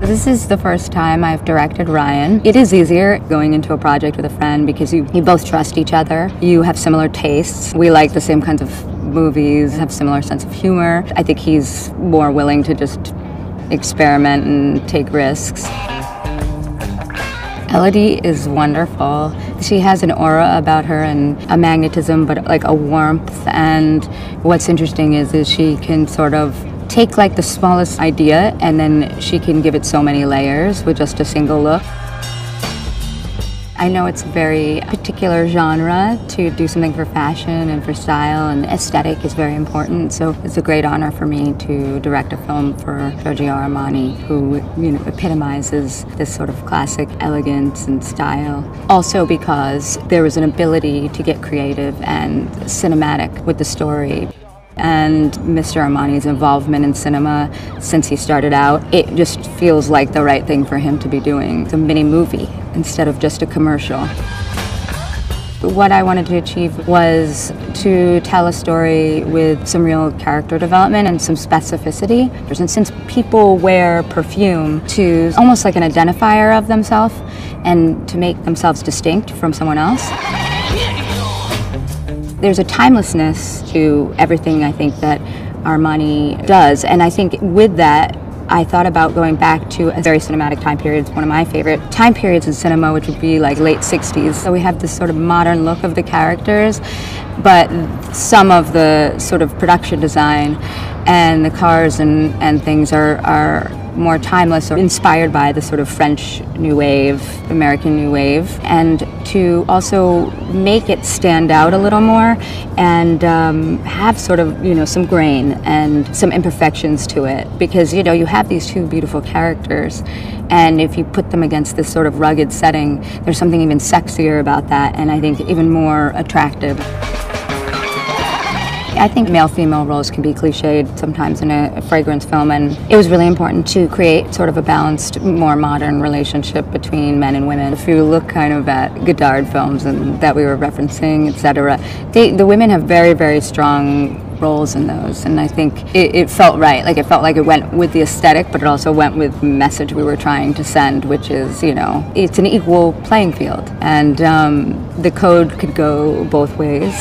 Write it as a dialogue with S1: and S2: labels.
S1: This is the first time I've directed Ryan. It is easier going into a project with a friend because you both trust each other. You have similar tastes. We like the same kinds of movies, have similar sense of humor. I think he's more willing to just experiment and take risks. Elodie is wonderful. She has an aura about her and a magnetism, but like a warmth. And what's interesting is she can sort of take like the smallest idea and then she can give it so many layers with just a single look. I know it's a very particular genre to do something for fashion and for style, and aesthetic is very important. So it's a great honor for me to direct a film for Giorgio Armani, who epitomizes this sort of classic elegance and style. Also because there was an ability to get creative and cinematic with the story. And Mr. Armani's involvement in cinema since he started out, it just feels like the right thing for him to be doing. It's a mini movie instead of just a commercial. What I wanted to achieve was to tell a story with some real character development and some specificity. And since people wear perfume to almost like an identifier of themselves and to make themselves distinct from someone else, there's a timelessness to everything I think that Armani does, and I think with that I thought about going back to a very cinematic time period. It's one of my favorite time periods in cinema, which would be like late 60s. So we have this sort of modern look of the characters, but some of the sort of production design and the cars and things are more timeless or inspired by the sort of French New Wave, American New Wave, and to also make it stand out a little more and have sort of, some grain and some imperfections to it, because, you have these two beautiful characters, and if you put them against this sort of rugged setting, there's something even sexier about that, and I think even more attractive. I think male-female roles can be cliched sometimes in a fragrance film, and it was really important to create sort of a balanced, more modern relationship between men and women. If you look kind of at Godard films and that we were referencing, etc., the women have very, very strong roles in those, and I think it felt right. Like, it felt like it went with the aesthetic, but it also went with the message we were trying to send, which is, it's an equal playing field, and the code could go both ways.